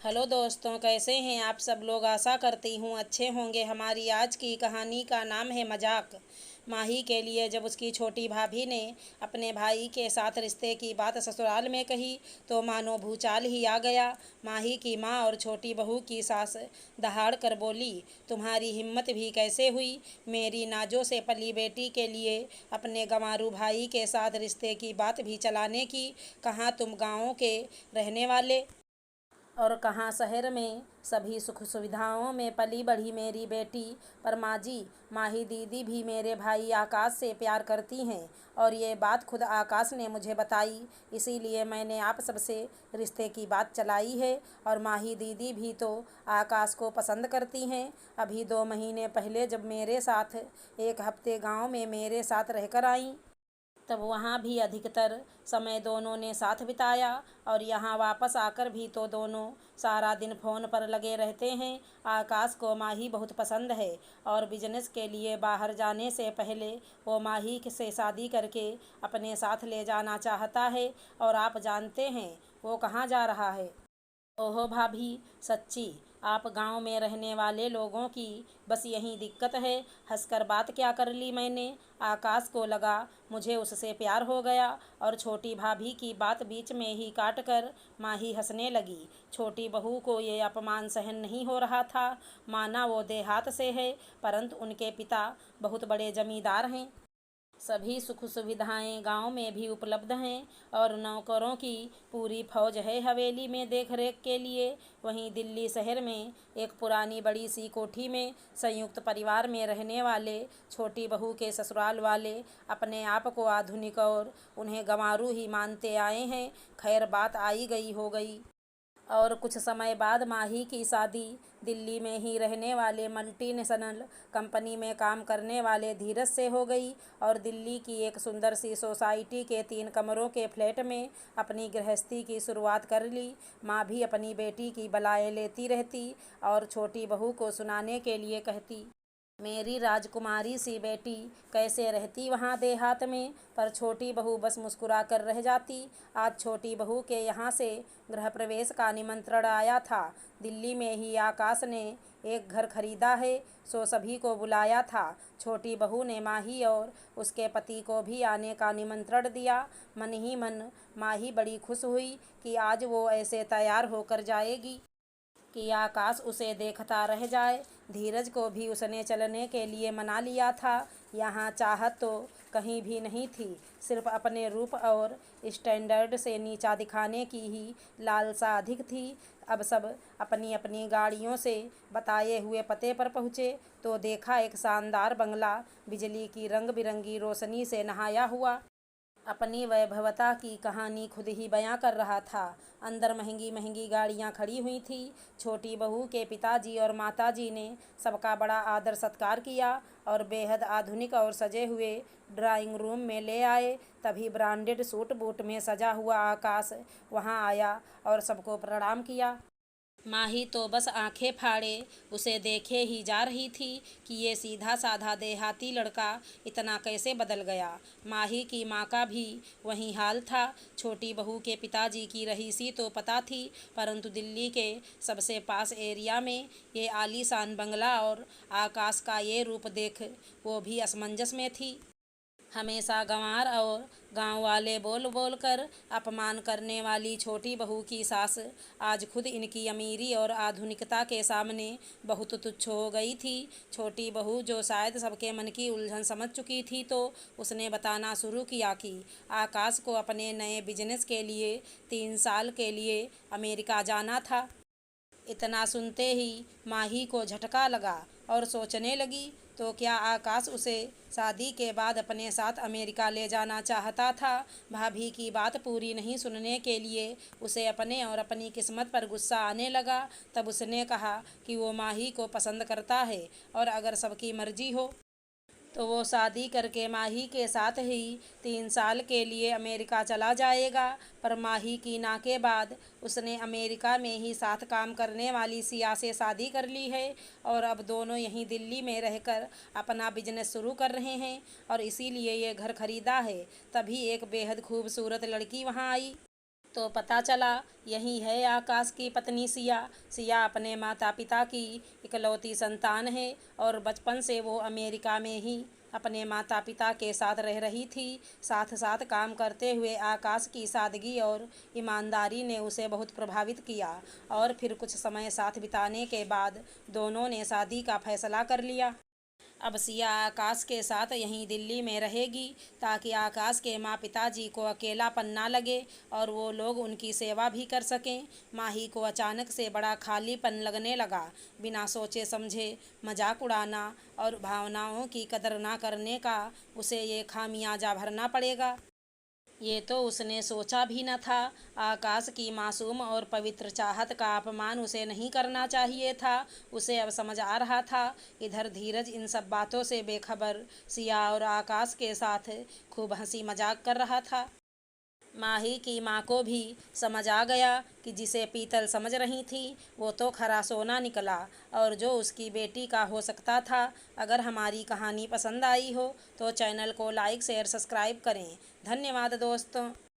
Hello दोस्तों, कैसे हैं आप सब लोग। आशा करती हूँ अच्छे होंगे। हमारी आज की कहानी का नाम है मजाक। माही के लिए जब उसकी छोटी भाभी ने अपने भाई के साथ रिश्ते की बात ससुराल में कही तो मानो भूचाल ही आ गया। माही की माँ और छोटी बहू की सास दहाड़ कर बोली, तुम्हारी हिम्मत भी कैसे हुई मेरी नाजो से पली बेटी के लिए अपने गंवारू भाई के साथ रिश्ते की बात भी चलाने की। कहाँ तुम गाँव के रहने वाले और कहाँ शहर में सभी सुख सुविधाओं में पली बढ़ी मेरी बेटी। पर माँ जी, माही दीदी भी मेरे भाई आकाश से प्यार करती हैं और ये बात खुद आकाश ने मुझे बताई, इसीलिए मैंने आप सबसे रिश्ते की बात चलाई है। और माही दीदी भी तो आकाश को पसंद करती हैं। अभी 2 महीने पहले जब मेरे साथ 1 हफ्ते गांव में मेरे साथ रहकर आईं, तब वहाँ भी अधिकतर समय दोनों ने साथ बिताया और यहाँ वापस आकर भी तो दोनों सारा दिन फ़ोन पर लगे रहते हैं। आकाश को माही बहुत पसंद है और बिजनेस के लिए बाहर जाने से पहले वो माही से शादी करके अपने साथ ले जाना चाहता है। और आप जानते हैं वो कहाँ जा रहा है? ओहो भाभी, सच्ची आप गांव में रहने वाले लोगों की बस यही दिक्कत है। हंसकर बात क्या कर ली मैंने। आकाश को लगा मुझे उससे प्यार हो गया और छोटी भाभी की बात बीच में ही काट कर माही हंसने लगी। छोटी बहू को ये अपमान सहन नहीं हो रहा था। माना वो देहात से है, परंतु उनके पिता बहुत बड़े जमींदार हैं। सभी सुख सुविधाएं गांव में भी उपलब्ध हैं और नौकरों की पूरी फौज है हवेली में देख रेख के लिए। वहीं दिल्ली शहर में एक पुरानी बड़ी सी कोठी में संयुक्त परिवार में रहने वाले छोटी बहू के ससुराल वाले अपने आप को आधुनिक और उन्हें गंवारू ही मानते आए हैं। खैर, बात आई गई हो गई और कुछ समय बाद माही की शादी दिल्ली में ही रहने वाले मल्टीनेशनल कंपनी में काम करने वाले धीरज से हो गई और दिल्ली की एक सुंदर सी सोसाइटी के 3 कमरों के फ्लैट में अपनी गृहस्थी की शुरुआत कर ली। माँ भी अपनी बेटी की बलाएं लेती रहती और छोटी बहू को सुनाने के लिए कहती, मेरी राजकुमारी सी बेटी कैसे रहती वहाँ देहात में। पर छोटी बहू बस मुस्कुरा कर रह जाती। आज छोटी बहू के यहाँ से गृह प्रवेश का निमंत्रण आया था। दिल्ली में ही आकाश ने एक घर खरीदा है, सो सभी को बुलाया था। छोटी बहू ने माही और उसके पति को भी आने का निमंत्रण दिया। मन ही मन माही बड़ी खुश हुई कि आज वो ऐसे तैयार होकर जाएगी कि आकाश उसे देखता रह जाए। धीरज को भी उसने चलने के लिए मना लिया था। यहाँ चाहत तो कहीं भी नहीं थी, सिर्फ अपने रूप और स्टैंडर्ड से नीचा दिखाने की ही लालसा अधिक थी। अब सब अपनी अपनी गाड़ियों से बताए हुए पते पर पहुँचे तो देखा एक शानदार बंगला बिजली की रंग बिरंगी रोशनी से नहाया हुआ अपनी वैभवता की कहानी खुद ही बयां कर रहा था। अंदर महंगी महंगी गाड़ियां खड़ी हुई थी। छोटी बहू के पिताजी और माताजी ने सबका बड़ा आदर सत्कार किया और बेहद आधुनिक और सजे हुए ड्राइंग रूम में ले आए। तभी ब्रांडेड सूट बूट में सजा हुआ आकाश वहां आया और सबको प्रणाम किया। माही तो बस आंखें फाड़े उसे देखे ही जा रही थी कि ये सीधा साधा देहाती लड़का इतना कैसे बदल गया। माही की माँ का भी वही हाल था। छोटी बहू के पिताजी की रईसी तो पता थी, परंतु दिल्ली के सबसे पास एरिया में ये आलीशान बंगला और आकाश का ये रूप देख वो भी असमंजस में थी। हमेशा गंवार और गांव वाले बोल बोल कर अपमान करने वाली छोटी बहू की सास आज खुद इनकी अमीरी और आधुनिकता के सामने बहुत तुच्छ हो गई थी। छोटी बहू जो शायद सबके मन की उलझन समझ चुकी थी तो उसने बताना शुरू किया कि आकाश को अपने नए बिजनेस के लिए 3 साल के लिए अमेरिका जाना था। इतना सुनते ही माही को झटका लगा और सोचने लगी, तो क्या आकाश उसे शादी के बाद अपने साथ अमेरिका ले जाना चाहता था। भाभी की बात पूरी नहीं सुनने के लिए उसे अपने और अपनी किस्मत पर गुस्सा आने लगा। तब उसने कहा कि वो माही को पसंद करता है और अगर सबकी मर्जी हो तो वो शादी करके माही के साथ ही 3 साल के लिए अमेरिका चला जाएगा। पर माही की ना के बाद उसने अमेरिका में ही साथ काम करने वाली सिया से शादी कर ली है और अब दोनों यहीं दिल्ली में रहकर अपना बिजनेस शुरू कर रहे हैं और इसीलिए ये घर खरीदा है। तभी एक बेहद खूबसूरत लड़की वहाँ आई। तो पता चला यही है आकाश की पत्नी सिया। सिया अपने माता पिता की इकलौती संतान है और बचपन से वो अमेरिका में ही अपने माता पिता के साथ रह रही थी। साथ साथ काम करते हुए आकाश की सादगी और ईमानदारी ने उसे बहुत प्रभावित किया और फिर कुछ समय साथ बिताने के बाद दोनों ने शादी का फैसला कर लिया। अब सिया आकाश के साथ यहीं दिल्ली में रहेगी ताकि आकाश के माँ पिताजी को अकेलापन ना लगे और वो लोग उनकी सेवा भी कर सकें। माही को अचानक से बड़ा खालीपन लगने लगा। बिना सोचे समझे मजाक उड़ाना और भावनाओं की कदर ना करने का उसे ये खामियाजा भरना पड़ेगा। ये तो उसने सोचा भी न था। आकाश की मासूम और पवित्र चाहत का अपमान उसे नहीं करना चाहिए था। उसे अब समझ आ रहा था। इधर धीरज इन सब बातों से बेखबर सिया और आकाश के साथ खूब हंसी मजाक कर रहा था। माही की माँ को भी समझ आ गया कि जिसे पीतल समझ रही थी वो तो खरा सोना निकला और जो उसकी बेटी का हो सकता था। अगर हमारी कहानी पसंद आई हो तो चैनल को लाइक शेयर सब्सक्राइब करें। धन्यवाद दोस्तों।